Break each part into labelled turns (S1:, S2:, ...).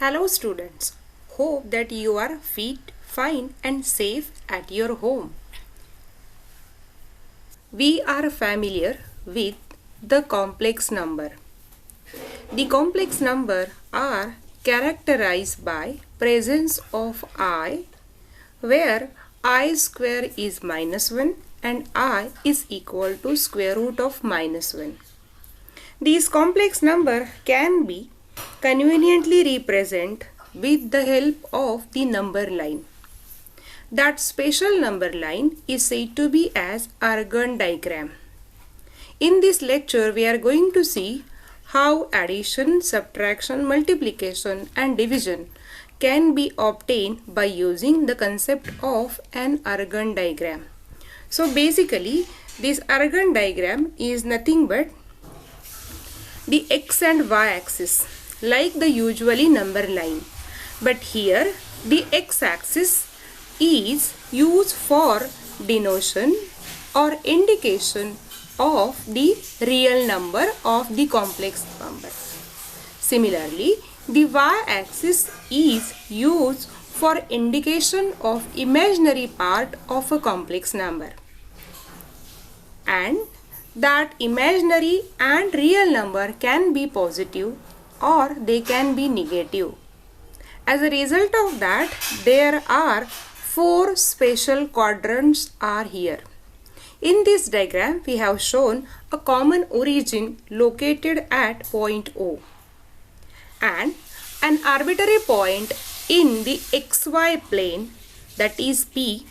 S1: Hello students, hope that you are fit, fine and safe at your home. We are familiar with the complex number. The complex number are characterized by presence of I, where I square is -1 and I is equal to square root of -1. These complex number can be conveniently represented with the help of the number line. That special number line is said to be as Argand diagram. In this lecture, we are going to see how addition, subtraction, multiplication and division can be obtained by using the concept of an Argand diagram. So basically, this Argand diagram is nothing but the x and y axis, like the usually number line. But here the x axis is used for denotation or indication of the real number of the complex number. Similarly, the y axis is used for indication of imaginary part of a complex number. And that imaginary and real number can be positive or they can be negative. As a result of that, there are 4 special quadrants are here. In this diagram, we have shown a common origin located at point O and an arbitrary point in the xy plane, that is P,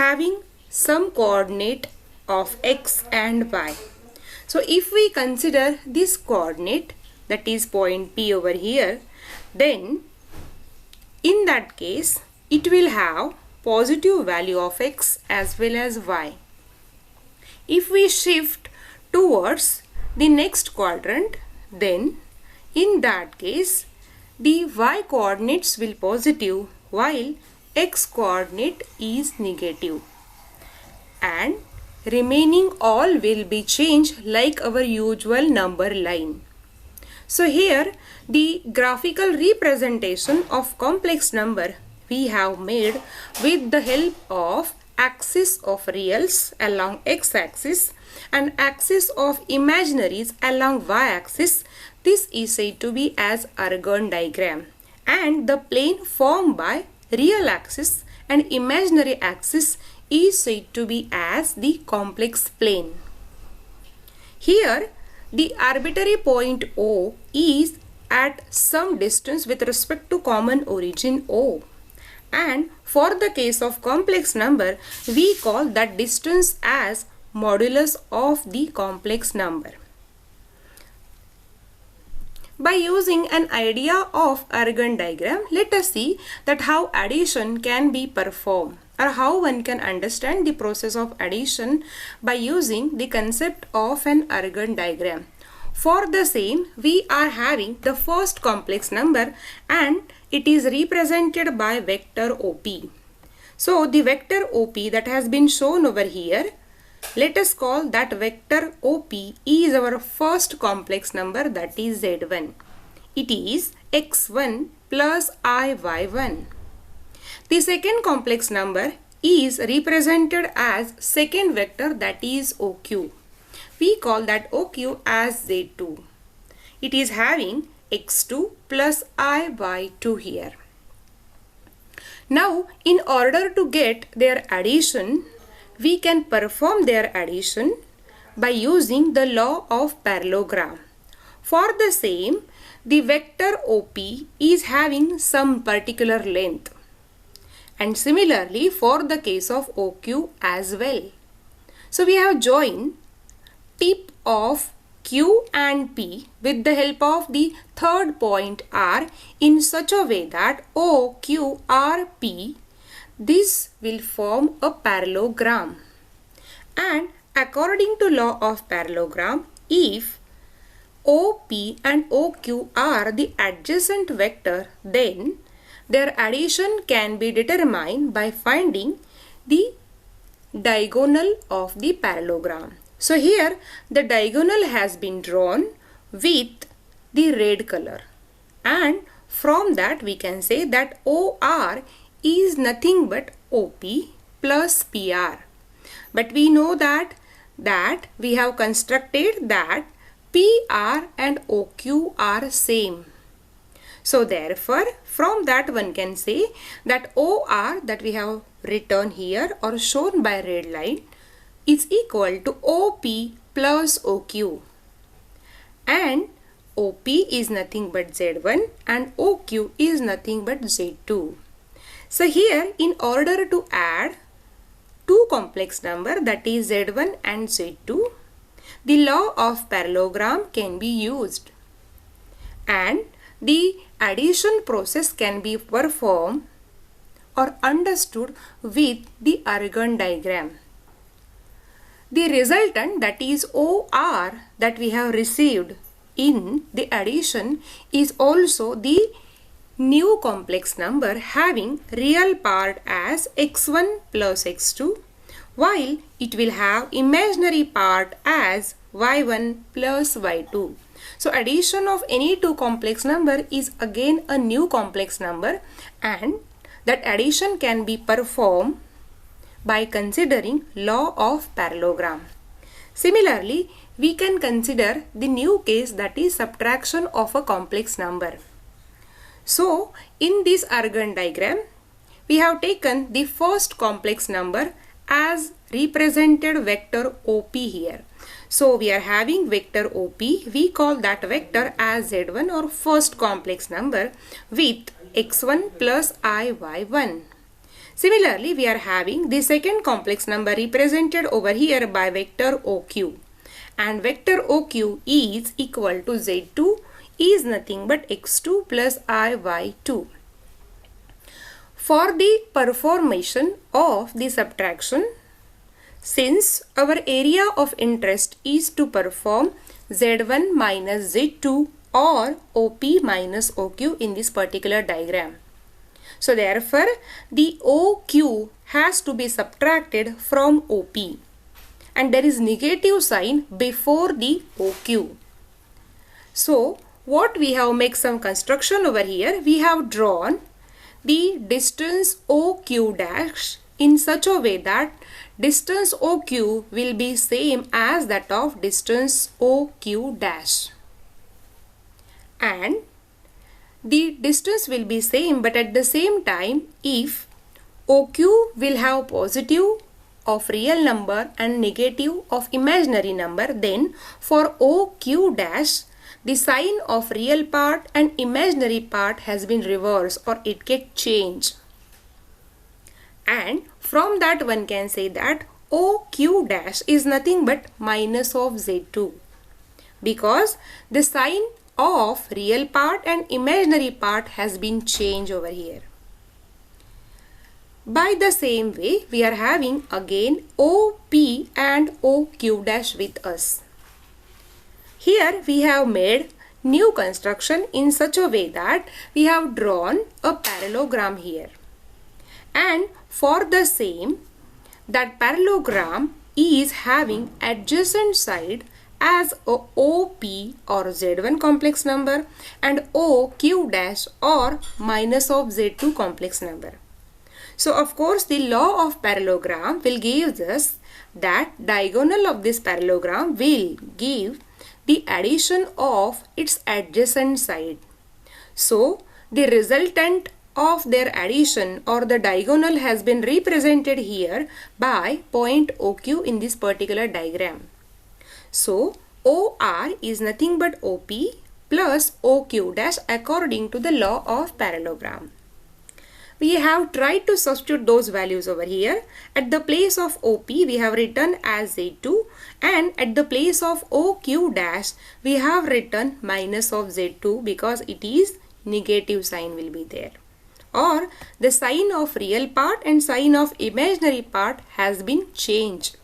S1: having some coordinate of x and y. So if we consider this coordinate, that is point P over here, then in that case it will have positive value of x as well as y. If we shift towards the next quadrant, then in that case the y coordinates will positive while x coordinate is negative, and remaining all will be changed like our usual number line. So here the graphical representation of complex number we have made with the help of axis of reals along x-axis and axis of imaginaries along y-axis. This is said to be as Argand diagram, and the plane formed by real axis and imaginary axis is said to be as the complex plane. Here the arbitrary point O is at some distance with respect to common origin O, and for the case of complex number we call that distance as modulus of the complex number. By using an idea of Argand diagram, let us see that how addition can be performed, or how one can understand the process of addition by using the concept of an Argand diagram. For the same, we are having the first complex number and it is represented by vector OP. So the vector OP that has been shown over here, let us call that vector OP is our first complex number, that is Z1. It is x1 plus iy1. The second complex number is represented as second vector, that is OQ. We call that OQ as Z2. It is having x2 plus iy2 here. Now in order to get their addition, we can perform their addition by using the law of parallelogram. For the same, the vector OP is having some particular length, and similarly for the case of OQ as well. So we have joined tip of Q and P with the help of the third point R in such a way that OQRP, this will form a parallelogram. And according to law of parallelogram, if OP and OQ are the adjacent vector, then their addition can be determined by finding the diagonal of the parallelogram. So here the diagonal has been drawn with the red color, and from that we can say that OR is nothing but OP plus PR. But we know that we have constructed that PR and OQ are same. So therefore from that one can say that OR that we have written here or shown by red line is equal to OP plus OQ. And OP is nothing but Z1 and OQ is nothing but Z2. So here in order to add two complex number, that is Z1 and Z2, the law of parallelogram can be used and the addition process can be performed or understood with the Argand diagram. The resultant, that is OR, that we have received in the addition is also the new complex number having real part as x1 plus x2, while it will have imaginary part as y1 plus y2. So addition of any two complex number is again a new complex number, and that addition can be performed by considering law of parallelogram. Similarly, we can consider the new case, that is subtraction of a complex number. So in this Argand diagram, we have taken the first complex number as represented vector OP here. So we are having vector OP, we call that vector as Z1 or first complex number with x1 plus iy1. Similarly, we are having the second complex number represented over here by vector OQ, and vector OQ is equal to Z2 is nothing but x2 plus iy2. For the performation of the subtraction, since our area of interest is to perform Z1 minus Z2 or OP minus OQ in this particular diagram, so therefore the OQ has to be subtracted from OP and there is negative sign before the OQ. So what we have made some construction over here, we have drawn the distance OQ dash in such a way that distance OQ will be same as that of distance OQ dash, and the distance will be same, but at the same time if OQ will have positive of real number and negative of imaginary number, then for OQ dash the sign of real part and imaginary part has been reversed or it get changed, and from that one can say that OQ dash is nothing but minus of Z2, because the sign of real part and imaginary part has been changed over here. By the same way, we are having again OP and OQ dash with us. Here we have made new construction in such a way that we have drawn a parallelogram here, and for the same, that parallelogram is having adjacent side as a OP or Z1 complex number and OQ dash or minus of Z2 complex number. So of course the law of parallelogram will give us that diagonal of this parallelogram will give the addition of its adjacent side. So the resultant of their addition or the diagonal has been represented here by point OQ in this particular diagram. So OR is nothing but OP plus OQ dash according to the law of parallelogram. We have tried to substitute those values over here. At the place of OP we have written as Z2, and at the place of OQ dash we have written minus of Z2 because it is negative sign will be there, or the sign of real part and sign of imaginary part has been changed.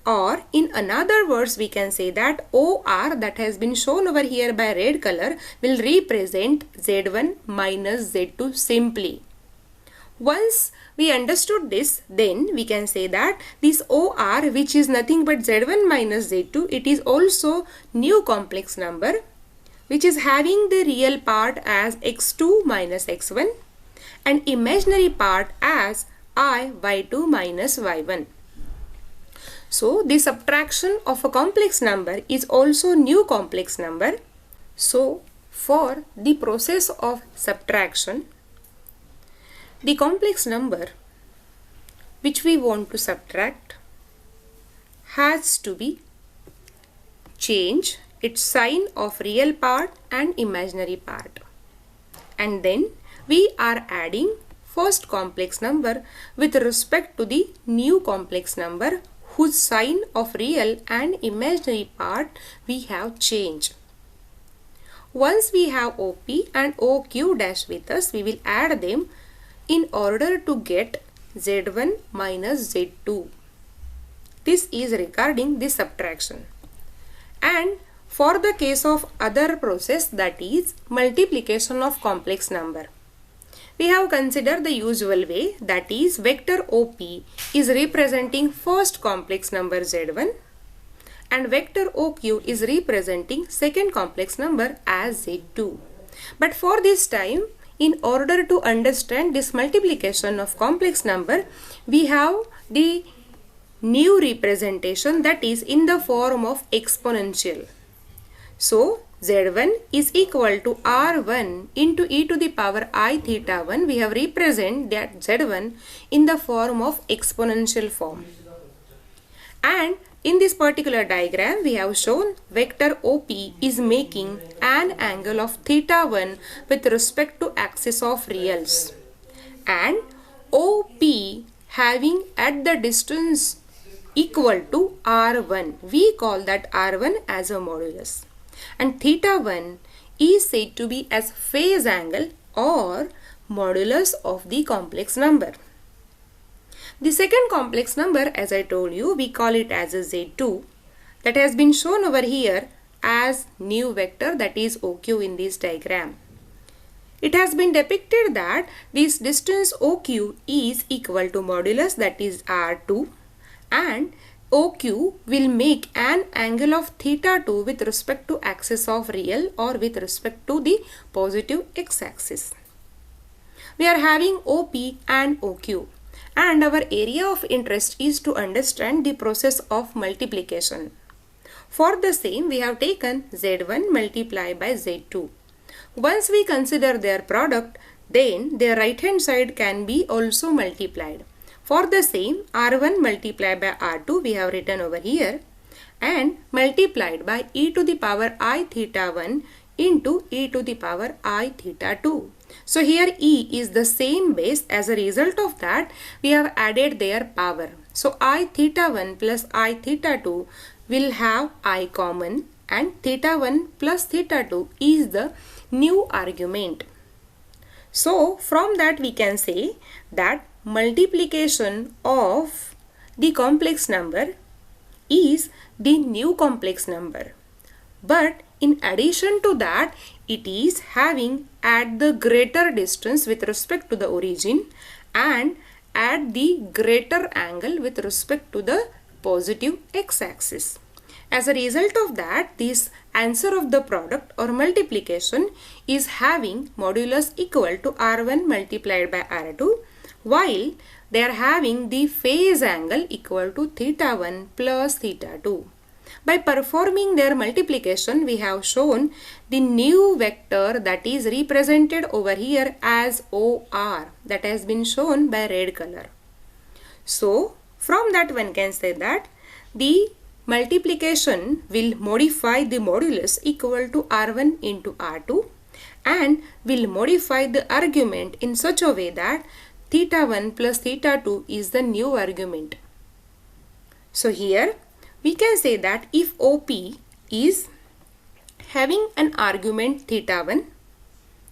S1: Or in another words we can say that OR that has been shown over here by red color will represent Z1 minus Z2 simply. Once we understood this, then we can say that this OR, which is nothing but Z1 minus Z2, it is also new complex number which is having the real part as x2 minus x1 and imaginary part as I y2 minus y1. So the subtraction of a complex number is also new complex number. So for the process of subtraction, the complex number which we want to subtract has to be change its sign of real part and imaginary part, and then we are adding first complex number with respect to the new complex number whose sign of real and imaginary part we have changed. Once we have OP and OQ dash with us, we will add them in order to get Z1 minus Z2. This is regarding the subtraction. And for the case of other process, that is multiplication of complex number, we have considered the usual way, that is vector OP is representing first complex number Z1 and vector OQ is representing second complex number as Z2. But for this time, in order to understand this multiplication of complex number, we have the new representation, that is in the form of exponential. So Z1 is equal to R1 into e to the power I theta 1. We have represent that Z1 in the form of exponential form. And in this particular diagram, we have shown vector OP is making an angle of theta 1 with respect to axis of reals. And OP having at the distance equal to R1. We call that R1 as a modulus. And theta 1 is said to be as phase angle or modulus of the complex number. The second complex number, as I told you, we call it as a Z2, that has been shown over here as new vector, that is OQ in this diagram. It has been depicted that this distance OQ is equal to modulus, that is R2, and OQ will make an angle of theta 2 with respect to axis of real or with respect to the positive x-axis. We are having OP and OQ, and our area of interest is to understand the process of multiplication. For the same, we have taken Z1 multiplied by Z2. Once we consider their product, then their right hand side can be also multiplied. For the same, R1 multiplied by R2 we have written over here and multiplied by e to the power I theta 1 into e to the power I theta 2. So here e is the same base. As a result of that, we have added their power. So I theta 1 plus I theta 2 will have I common, and theta 1 plus theta 2 is the new argument. So from that we can say that multiplication of the complex number is the new complex number. But in addition to that, it is having at the greater distance with respect to the origin and at the greater angle with respect to the positive x-axis. As a result of that, this answer of the product or multiplication is having modulus equal to R1 multiplied by R2, while they are having the phase angle equal to theta 1 plus theta 2. By performing their multiplication, we have shown the new vector that is represented over here as OR, that has been shown by red color. So from that one can say that the multiplication will modify the modulus equal to R1 into R2 and will modify the argument in such a way that theta 1 plus theta 2 is the new argument. So here we can say that if OP is having an argument theta 1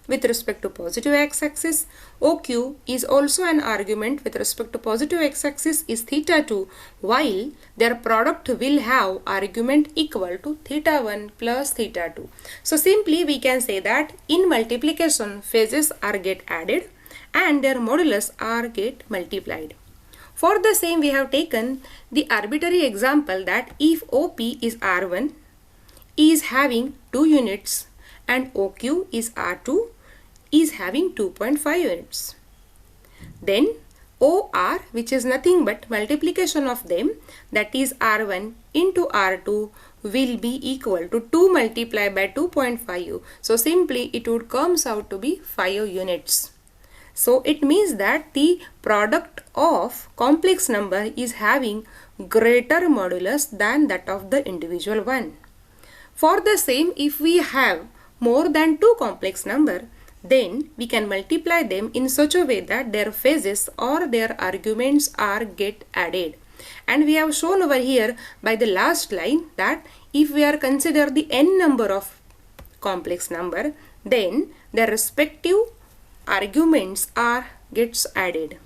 S1: with respect to positive x-axis, OQ is also an argument with respect to positive x-axis is theta 2, while their product will have argument equal to theta 1 plus theta 2. So simply we can say that in multiplication, phases are get added and their modulus are get multiplied. For the same, we have taken the arbitrary example that if OP is R1 is having 2 units and OQ is R2 is having 2.5 units. Then OR, which is nothing but multiplication of them, that is R1 into R2, will be equal to 2 multiplied by 2.5. So simply it would comes out to be 5 units. So it means that the product of complex number is having greater modulus than that of the individual one. For the same, if we have more than 2 complex number, then we can multiply them in such a way that their phases or their arguments are get added. And we have shown over here by the last line that if we are consider the n number of complex number, then their respective arguments are gets added.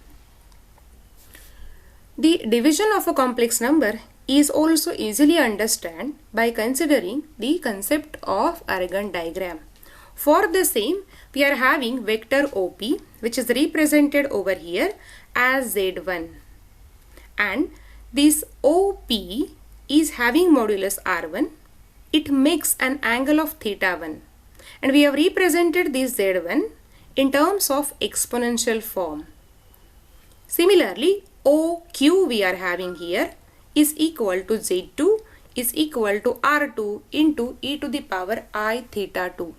S1: The division of a complex number is also easily understood by considering the concept of Argand diagram. For the same, we are having vector OP, which is represented over here as Z1, and this OP is having modulus R1. It makes an angle of θ1, and we have represented this Z1 in terms of exponential form. Similarly, OQ we are having here is equal to Z2 is equal to R2 into e to the power I θ2.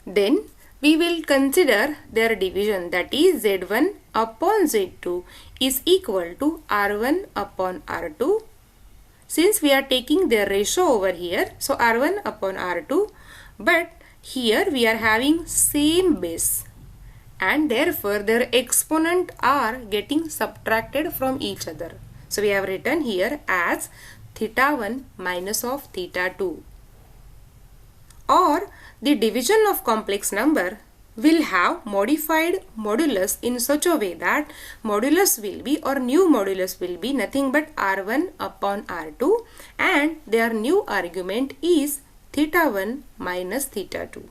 S1: Then we will consider their division, that is Z1 upon Z2 is equal to R1 upon R2. Since we are taking their ratio over here, so R1 upon R2, but here we are having same base and therefore their exponent are getting subtracted from each other. So we have written here as θ1 minus of θ2. Or the division of complex number will have modified modulus in such a way that modulus will be or new modulus will be nothing but R1 upon R2 and their new argument is θ1 minus θ2.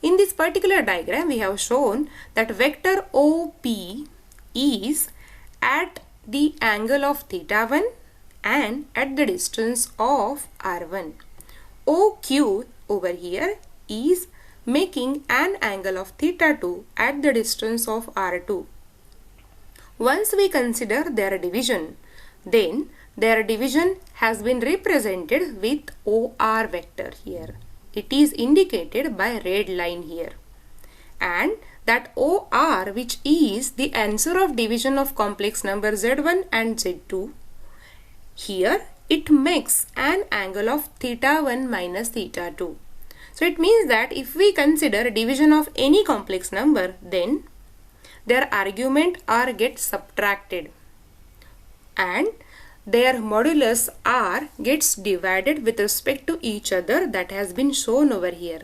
S1: In this particular diagram we have shown that vector OP is at the angle of θ1 and at the distance of R1. OQ over here is making an angle of θ2 at the distance of R2. Once we consider their division, then their division has been represented with OR vector here. It is indicated by red line here. And that OR, which is the answer of division of complex number Z1 and Z2, here it makes an angle of θ1 minus θ2. So it means that if we consider division of any complex number, then their argument are get subtracted and their modulus R gets divided with respect to each other, that has been shown over here.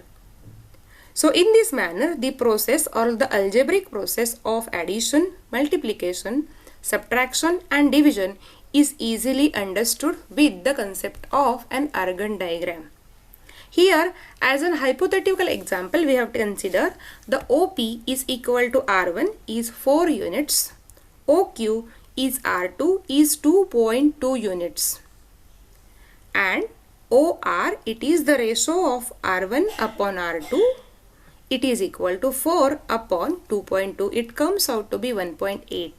S1: So in this manner, the process or the algebraic process of addition, multiplication, subtraction and division is easily understood with the concept of an Argand diagram. Here, as an hypothetical example, we have to consider the OP is equal to R1 is 4 units, OQ is R2 is 2.2 units, and OR, it is the ratio of R1 upon R2, it is equal to 4 upon 2.2, it comes out to be 1.8.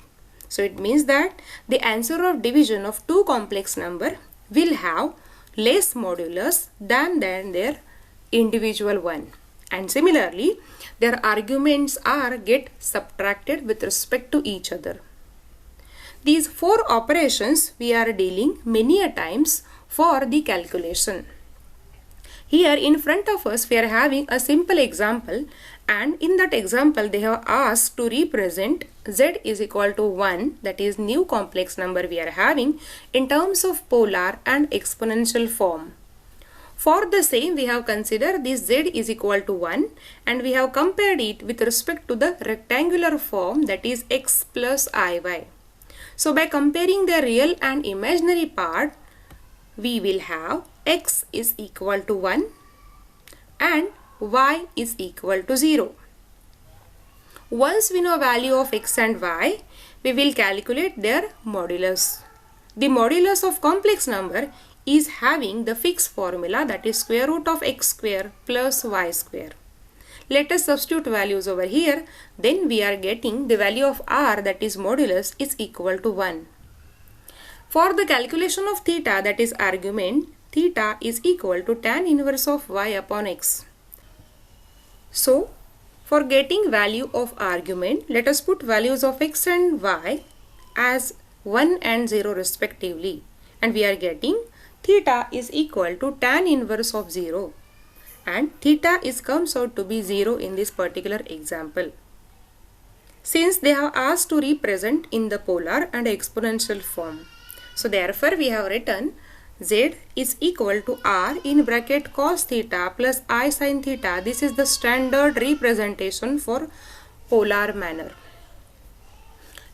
S1: So it means that the answer of division of two complex number will have less modulus than their individual one, and similarly their arguments are get subtracted with respect to each other. These four operations we are dealing many a times for the calculation. Here in front of us we are having a simple example, and in that example they have asked to represent z is equal to 1, that is new complex number we are having, in terms of polar and exponential form. For the same, we have considered this z is equal to 1 and we have compared it with respect to the rectangular form, that is x plus iy. So by comparing the real and imaginary part, we will have x is equal to 1 and y is equal to 0. Once we know value of x and y, we will calculate their modulus. The modulus of complex number is having the fixed formula, that is square root of x square plus y square. Let us substitute values over here. Then we are getting the value of r, that is modulus, is equal to 1. For the calculation of theta, that is argument, theta is equal to tan inverse of y upon x. So, for getting value of argument, let us put values of x and y as 1 and 0 respectively. And we are getting theta is equal to tan inverse of 0. And theta comes out to be 0 in this particular example. Since they have asked to represent in the polar and exponential form. So therefore we have written z is equal to r in bracket cos theta plus I sin theta. This is the standard representation for polar manner.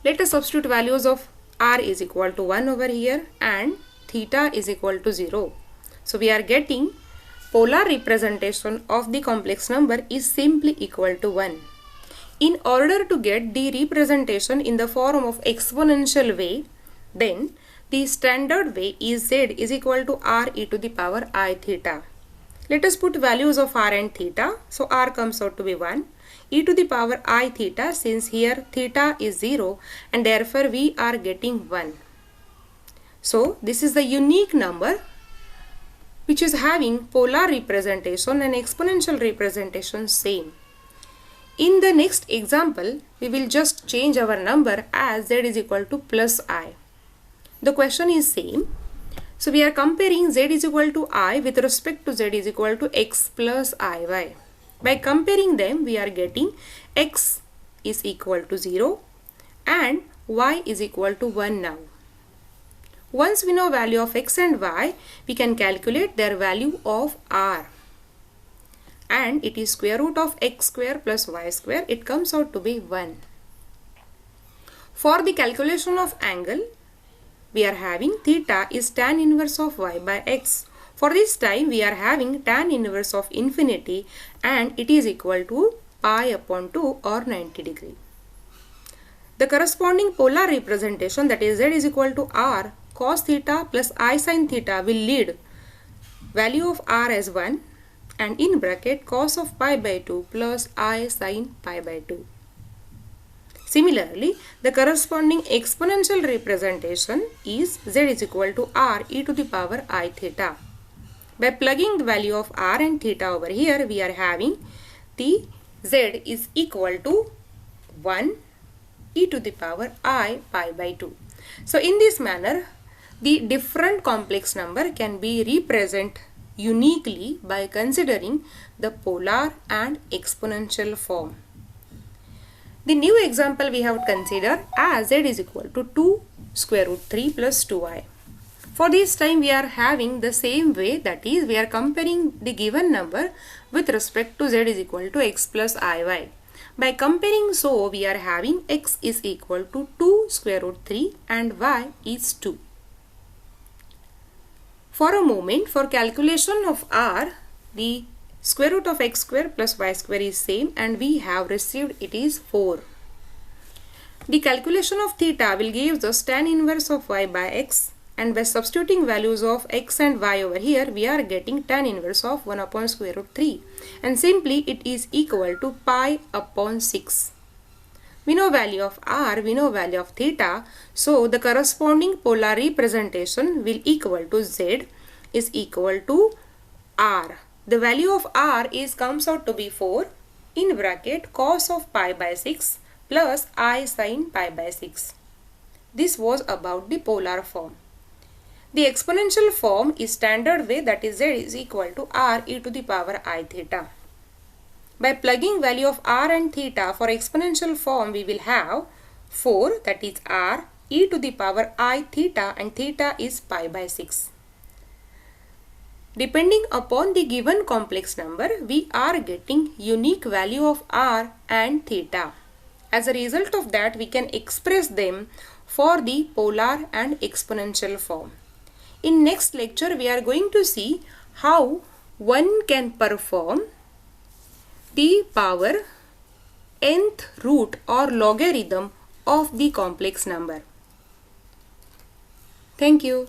S1: Let us substitute values of r is equal to 1 over here and theta is equal to 0. So we are getting polar representation of the complex number is simply equal to 1. In order to get the representation in the form of exponential way, then the standard way is z is equal to r e to the power I theta. Let us put values of r and theta. So r comes out to be 1. E to the power I theta, since here theta is 0 and therefore we are getting 1. So this is the unique number which is having polar representation and exponential representation same. In the next example, we will just change our number as z is equal to plus I. The question is same. So we are comparing z is equal to I with respect to z is equal to x plus iy. By comparing them, we are getting x is equal to 0 and y is equal to 1 now. Once we know value of x and y, we can calculate their value of r. And it is square root of x square plus y square. It comes out to be 1. For the calculation of angle, we are having theta is tan inverse of y by x. For this time, we are having tan inverse of infinity and it is equal to pi upon 2 or 90 degree. The corresponding polar representation, that is z is equal to r cos theta plus I sin theta, will lead value of r as 1 and in bracket cos of pi by 2 plus I sin pi by 2. Similarly, the corresponding exponential representation is z is equal to r e to the power I theta. By plugging the value of r and theta over here, we are having the z is equal to 1 e to the power I pi by 2. So in this manner, the different complex number can be represented uniquely by considering the polar and exponential form. The new example we have considered as z is equal to 2 square root 3 plus 2i. For this time we are having the same way, that is we are comparing the given number with respect to z is equal to x plus iy. By comparing, so we are having x is equal to 2 square root 3 and y is 2. For a moment, for calculation of r, the square root of x square plus y square is same and we have received it is 4. The calculation of theta will give us tan inverse of y by x, and by substituting values of x and y over here, we are getting tan inverse of 1 upon square root 3 and simply it is equal to pi upon 6. We know value of r, we know value of theta, so the corresponding polar representation will equal to z is equal to r. The value of r comes out to be 4 in bracket cos of pi by 6 plus I sin pi by 6. This was about the polar form. The exponential form is standard way, that is z is equal to r e to the power I theta. By plugging value of r and theta for exponential form, we will have 4, that is r e to the power I theta, and theta is pi by 6. Depending upon the given complex number, we are getting unique value of r and theta. As a result of that, we can express them for the polar and exponential form. In next lecture, we are going to see how one can perform the power nth root or logarithm of the complex number. Thank you.